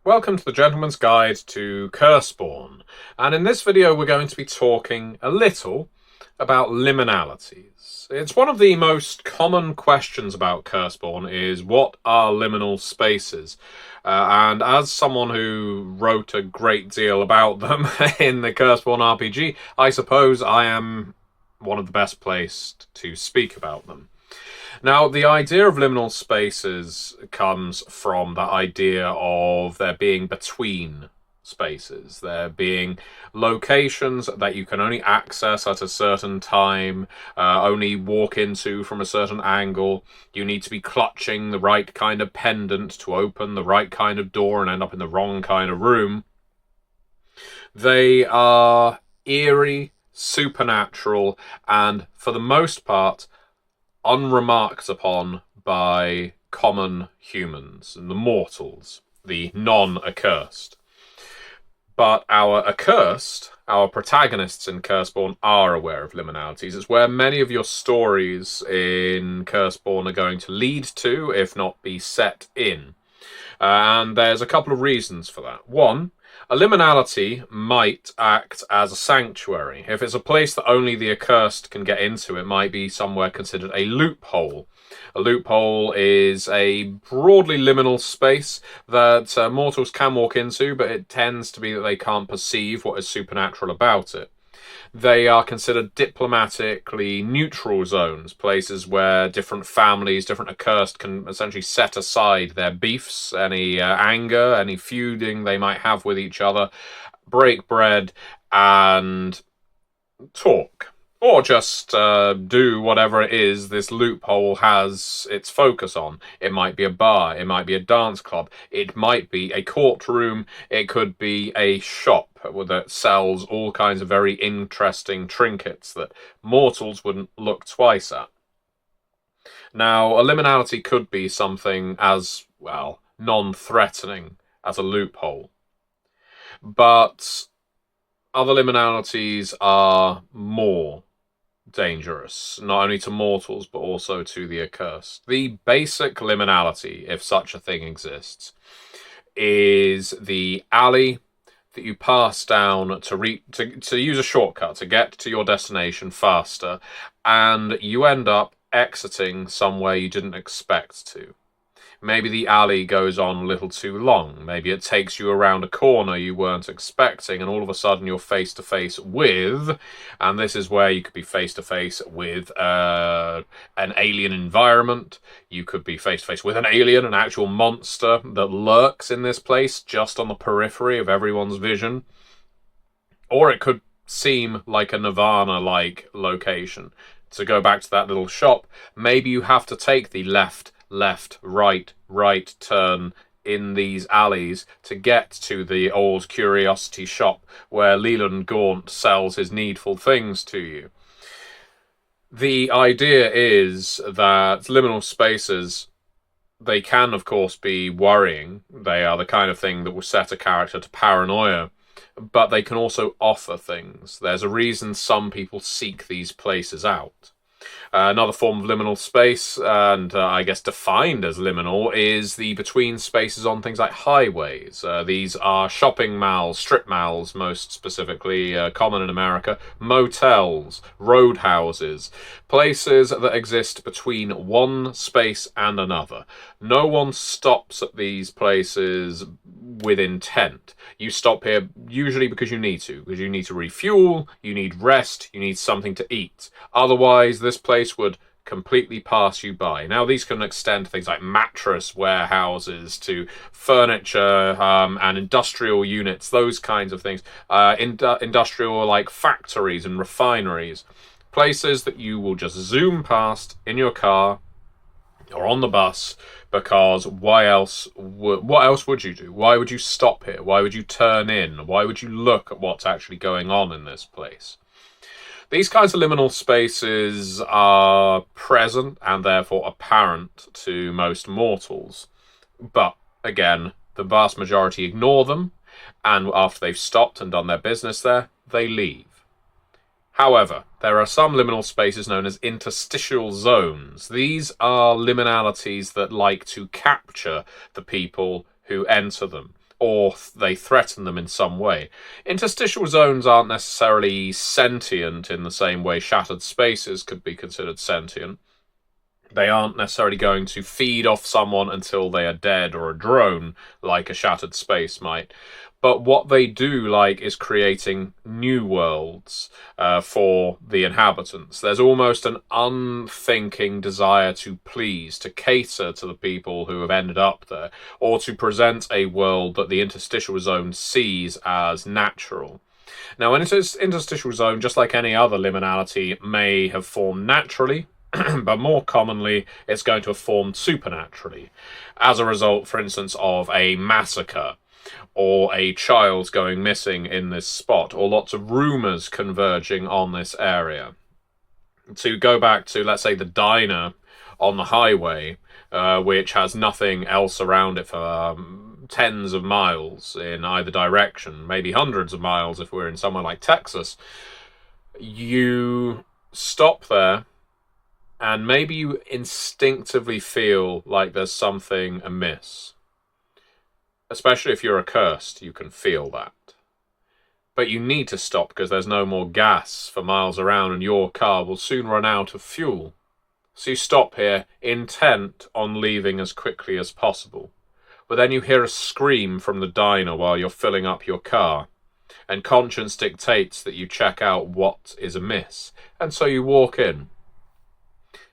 Welcome to the Gentleman's Guide to Curseborne, and in this video we're going to be talking a little about liminalities. It's one of the most common questions about Curseborne is what are liminal spaces? And as someone who wrote a great deal about them in the Curseborne RPG, I suppose I am one of the best placed to speak about them. Now, the idea of liminal spaces comes from that idea of there being between spaces, there being locations that you can only access at a certain time, only walk into from a certain angle. You need to be clutching the right kind of pendant to open the right kind of door and end up in the wrong kind of room. They are eerie, supernatural, and for the most part, unremarked upon by common humans and the mortals, the non-accursed. But our accursed, our protagonists in Curseborne, are aware of liminalities. It's where many of your stories in Curseborne are going to lead to, if not be set in. And there's a couple of reasons for that. One, a liminality might act as a sanctuary. If it's a place that only the accursed can get into, it might be somewhere considered a loophole. A loophole is a broadly liminal space that mortals can walk into, but it tends to be that they can't perceive what is supernatural about it. They are considered diplomatically neutral zones, places where different families, different accursed can essentially set aside their beefs, any anger, any feuding they might have with each other, break bread, and talk. Or just do whatever it is this loophole has its focus on. It might be a bar, it might be a dance club, it might be a courtroom, it could be a shop that sells all kinds of very interesting trinkets that mortals wouldn't look twice at. Now, a liminality could be something as, well, non-threatening as a loophole. But other liminalities are more dangerous, not only to mortals, but also to the accursed. The basic liminality, if such a thing exists, is the alley that you pass down to use a shortcut to get to your destination faster, and you end up exiting somewhere you didn't expect to. Maybe the alley goes on a little too long. Maybe it takes you around a corner you weren't expecting, and all of a sudden you're face to face with, and this is where you could be face to face with an alien environment. You could be face to face with an alien, an actual monster that lurks in this place just on the periphery of everyone's vision. Or it could seem like a Nirvana-like location. To go back to that little shop, maybe you have to take the left, right turn in these alleys to get to the old curiosity shop where Leland Gaunt sells his needful things to you. The idea is that liminal spaces, they can of course be worrying. They are the kind of thing that will set a character to paranoia, but they can also offer things. There's a reason some people seek these places out. Another form of liminal space, and I guess defined as liminal, is the between spaces on things like highways. These are shopping malls, strip malls most specifically, common in America, motels, roadhouses, places that exist between one space and another. No one stops at these places with intent. You stop here usually because you need to refuel, you need rest, you need something to eat. Otherwise, this place would completely pass you by. Now, these can extend to things like mattress warehouses, to furniture and industrial units, those kinds of things. Industrial, like factories and refineries. Places that you will just zoom past in your car or on the bus, because what else would you do? Why would you stop here? Why would you turn in? Why would you look at what's actually going on in this place? These kinds of liminal spaces are present and therefore apparent to most mortals. But, again, the vast majority ignore them, and after they've stopped and done their business there, they leave. However, there are some liminal spaces known as interstitial zones. These are liminalities that like to capture the people who enter them. or they threaten them in some way. Interstitial zones aren't necessarily sentient in the same way shattered spaces could be considered sentient. They aren't necessarily going to feed off someone until they are dead or a drone, like a shattered space might. But what they do like is creating new worlds for the inhabitants. There's almost an unthinking desire to please, to cater to the people who have ended up there, or to present a world that the interstitial zone sees as natural. Now, an interstitial zone, just like any other liminality, may have formed naturally, but more commonly, it's going to have formed supernaturally, as a result, for instance, of a massacre, or a child going missing in this spot, or lots of rumours converging on this area. To go back to, let's say, the diner on the highway, which has nothing else around it for tens of miles in either direction, maybe hundreds of miles if we're in somewhere like Texas, you stop there, and maybe you instinctively feel like there's something amiss. Especially if you're accursed, you can feel that. But you need to stop because there's no more gas for miles around and your car will soon run out of fuel. So you stop here, intent on leaving as quickly as possible. But then you hear a scream from the diner while you're filling up your car, and conscience dictates that you check out what is amiss, and so you walk in.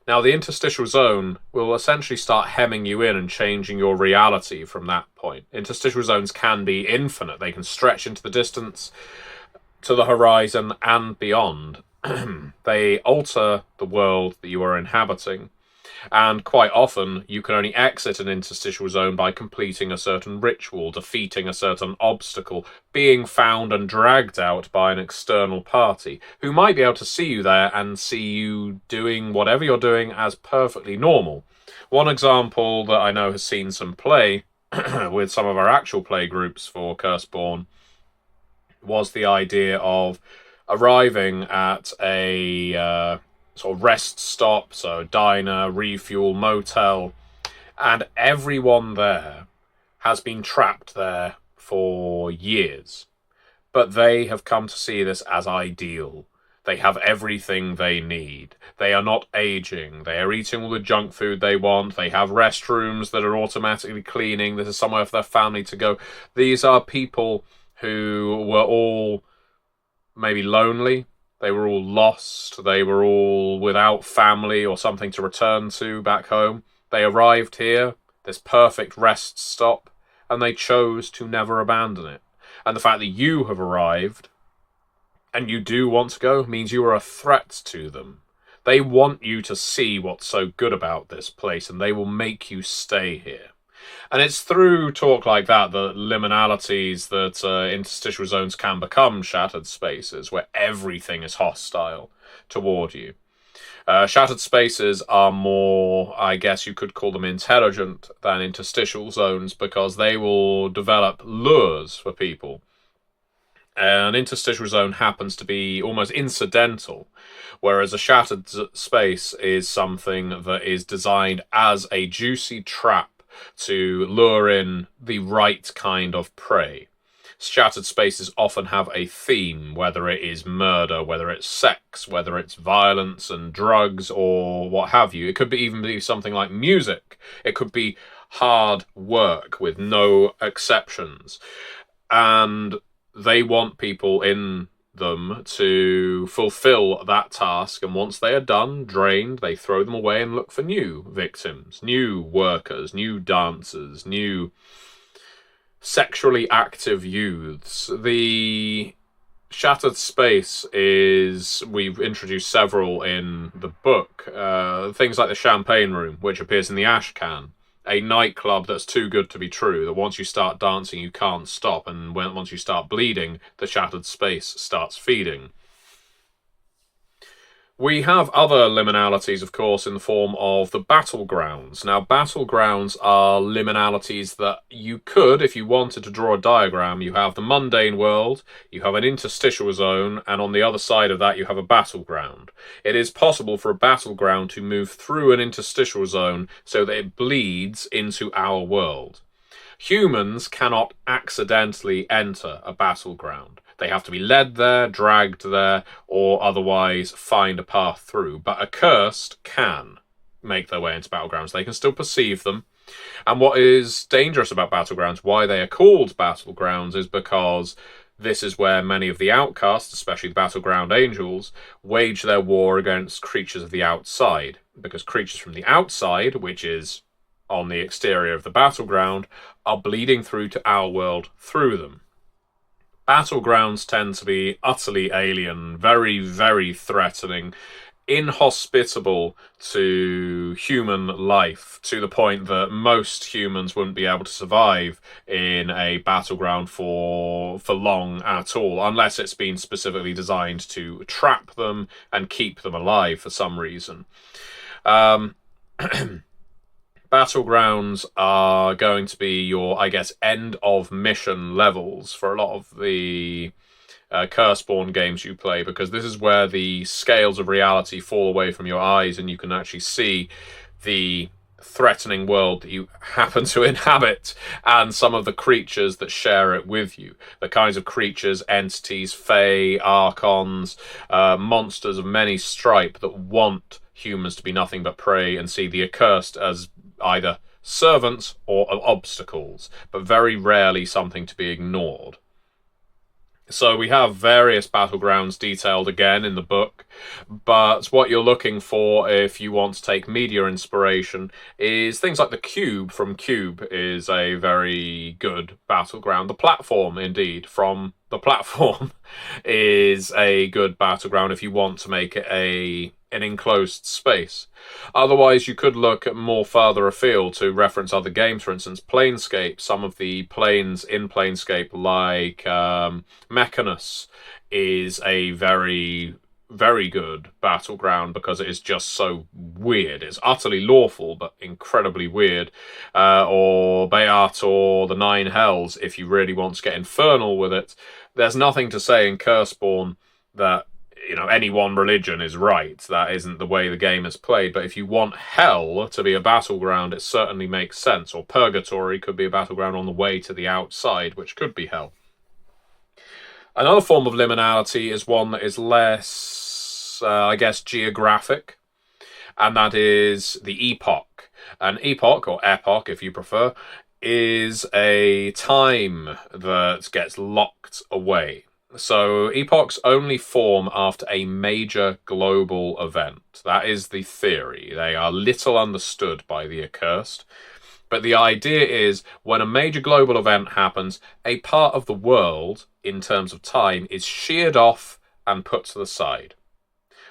Now, the interstitial zone will essentially start hemming you in and changing your reality from that point. Interstitial zones can be infinite. They can stretch into the distance, to the horizon, and beyond. They alter the world that you are inhabiting. And quite often, you can only exit an interstitial zone by completing a certain ritual, defeating a certain obstacle, being found and dragged out by an external party, who might be able to see you there and see you doing whatever you're doing as perfectly normal. One example that I know has seen some play with some of our actual play groups for Curseborne was the idea of arriving at a sort of rest stop, so diner, refuel, motel, and everyone there has been trapped there for years. But they have come to see this as ideal. They have everything they need. They are not aging. They are eating all the junk food they want. They have restrooms that are automatically cleaning. This is somewhere for their family to go. These are people who were all maybe lonely. They were all lost. They were all without family or something to return to back home. They arrived here, this perfect rest stop, and they chose to never abandon it. And the fact that you have arrived and you do want to go means you are a threat to them. They want you to see what's so good about this place, and they will make you stay here. And it's through talk like that that liminalities, that interstitial zones can become shattered spaces where everything is hostile toward you. Shattered spaces are more, I guess you could call them intelligent than interstitial zones, because they will develop lures for people. An interstitial zone happens to be almost incidental, whereas a shattered space is something that is designed as a juicy trap to lure in the right kind of prey. Shattered spaces often have a theme, whether it is murder, whether it's sex, whether it's violence and drugs, or what have you. It could even be something like music. It could be hard work with no exceptions. And they want people in them to fulfill that task, and once they are done, drained, they throw them away and look for new victims, new workers, new dancers, new sexually active youths. The shattered space is, we've introduced several in the book, things like the champagne room, which appears in the ash can. A nightclub that's too good to be true, that once you start dancing you can't stop, and once you start bleeding, the shattered space starts feeding. We have other liminalities, of course, in the form of the Battlegrounds. Now, Battlegrounds are liminalities that you could, if you wanted to draw a diagram, you have the mundane world, you have an interstitial zone, and on the other side of that you have a battleground. It is possible for a battleground to move through an interstitial zone so that it bleeds into our world. Humans cannot accidentally enter a battleground. They have to be led there, dragged there, or otherwise find a path through. But accursed can make their way into battlegrounds. They can still perceive them. And what is dangerous about battlegrounds, why they are called battlegrounds, is because this is where many of the outcasts, especially the battleground angels, wage their war against creatures of the outside. Because creatures from the outside, which is on the exterior of the battleground, are bleeding through to our world through them. Battlegrounds tend to be utterly alien, very, very threatening, inhospitable to human life, to the point that most humans wouldn't be able to survive in a battleground for long at all, unless it's been specifically designed to trap them and keep them alive for some reason. Battlegrounds are going to be your, I guess, end of mission levels for a lot of the Curseborne games you play, because this is where the scales of reality fall away from your eyes and you can actually see the threatening world that you happen to inhabit and some of the creatures that share it with you. The kinds of creatures, entities, fae, archons, monsters of many stripe that want humans to be nothing but prey and see the accursed as either servants or obstacles, but very rarely something to be ignored. So we have various battlegrounds detailed again in the book, but what you're looking for if you want to take media inspiration is things like the Cube from Cube is a very good battleground. The Platform, indeed, from the Platform is a good battleground if you want to make it an enclosed space. Otherwise, you could look at more further afield to reference other games. For instance, Planescape. Some of the planes in Planescape, like Mechanus, is a very, very good battleground because it is just so weird. It's utterly lawful, but incredibly weird. Or Beator, the Nine Hells, if you really want to get infernal with it. There's nothing to say in Curseborne that any one religion is right. That isn't the way the game is played. But if you want hell to be a battleground, it certainly makes sense. Or purgatory could be a battleground on the way to the outside, which could be hell. Another form of liminality is one that is less, I guess, geographic. And that is the epoch. An epoch, or epoch if you prefer, is a time that gets locked away. So epochs only form after a major global event. That is the theory. They are little understood by the accursed. But the idea is when a major global event happens, a part of the world, in terms of time, is sheared off and put to the side.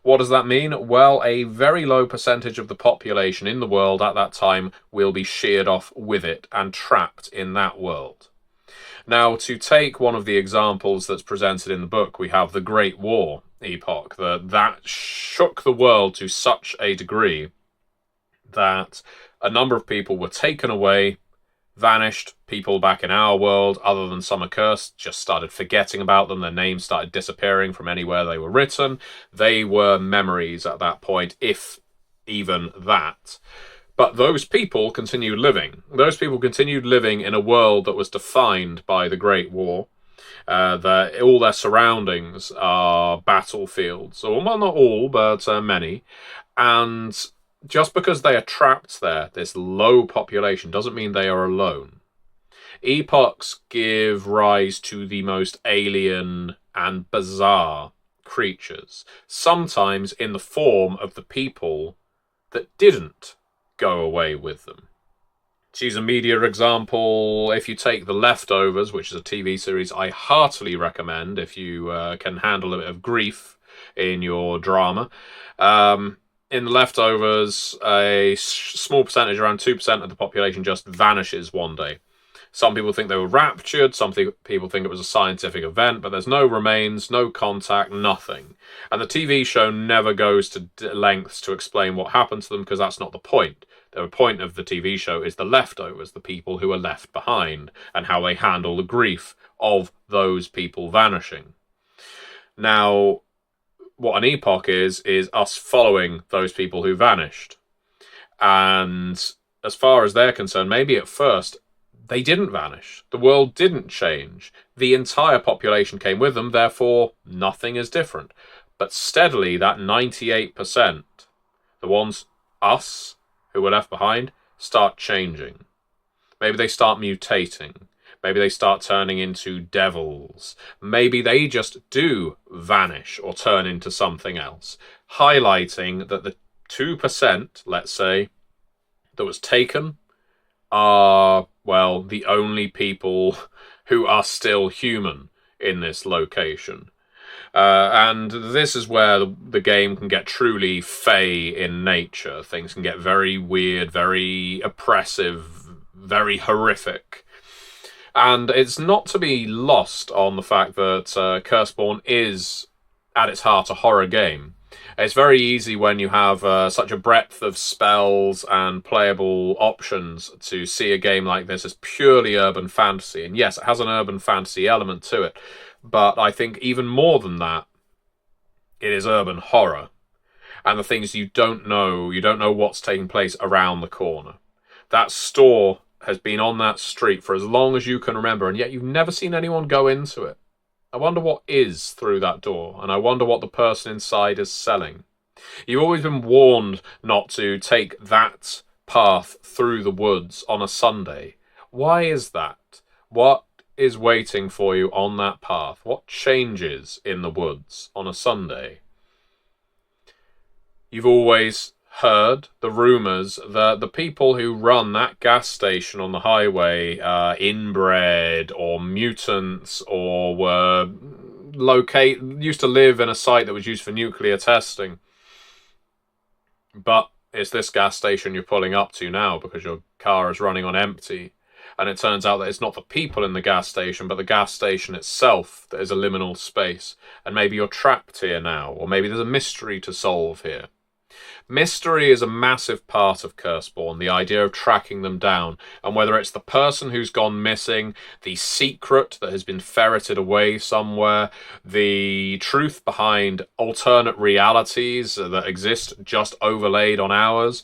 What does that mean? Well, a very low percentage of the population in the world at that time will be sheared off with it and trapped in that world. Now, to take one of the examples that's presented in the book, we have the Great War epoch. That shook the world to such a degree that a number of people were taken away, vanished. People back in our world, other than some accursed, just started forgetting about them. Their names started disappearing from anywhere they were written. They were memories at that point, if even that. But those people continued living. Those people continued living in a world that was defined by the Great War. All their surroundings are battlefields. Well, not all, but many. And just because they are trapped there, this low population, doesn't mean they are alone. Epochs give rise to the most alien and bizarre creatures, sometimes in the form of the people that didn't go away with them. To use a media example, if you take The Leftovers, which is a TV series I heartily recommend if you can handle a bit of grief in your drama. In The Leftovers, a small percentage, around 2% of the population, just vanishes one day. Some people think they were raptured, some people think it was a scientific event, but there's no remains, no contact, nothing. And the TV show never goes to lengths to explain what happened to them, because that's not the point. The point of the TV show is the leftovers, the people who are left behind, and how they handle the grief of those people vanishing. Now, what an epoch is us following those people who vanished. And as far as they're concerned, maybe at first, they didn't vanish. The world didn't change. The entire population came with them, therefore nothing is different. But steadily, that 98%, the ones, us, who were left behind, start changing. Maybe they start mutating. Maybe they start turning into devils. Maybe they just do vanish or turn into something else, highlighting that the 2%, let's say, that was taken are, well, the only people who are still human in this location. And this is where the game can get truly fey in nature. Things can get very weird, very oppressive, very horrific. And it's not to be lost on the fact that Curseborne is, at its heart, a horror game. It's very easy when you have such a breadth of spells and playable options to see a game like this as purely urban fantasy. And yes, it has an urban fantasy element to it, but I think even more than that, it is urban horror. And the things you don't know what's taking place around the corner. That store has been on that street for as long as you can remember, and yet you've never seen anyone go into it. I wonder what is through that door, and I wonder what the person inside is selling. You've always been warned not to take that path through the woods on a Sunday. Why is that? What is waiting for you on that path? What changes in the woods on a Sunday? You've always heard the rumours that the people who run that gas station on the highway are inbred or mutants or were used to live in a site that was used for nuclear testing. But it's this gas station you're pulling up to now because your car is running on empty. And it turns out that it's not the people in the gas station, but the gas station itself that is a liminal space. And maybe you're trapped here now, or maybe there's a mystery to solve here. Mystery is a massive part of Curseborne, the idea of tracking them down, and whether it's the person who's gone missing, the secret that has been ferreted away somewhere, the truth behind alternate realities that exist just overlaid on ours,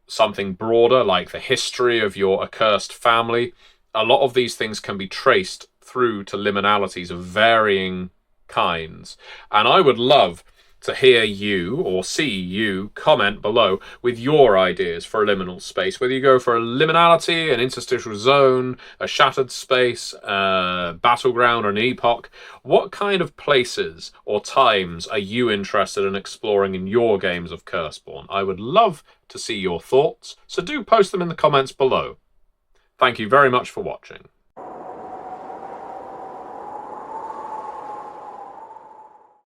something broader like the history of your accursed family. A lot of these things can be traced through to liminalities of varying kinds, and I would love to hear you or see you comment below with your ideas for a liminal space, whether you go for a liminality, an interstitial zone, a shattered space, a battleground, or an epoch. What kind of places or times are you interested in exploring in your games of Curseborne? I would love to see your thoughts, so do post them in the comments below. Thank you very much for watching.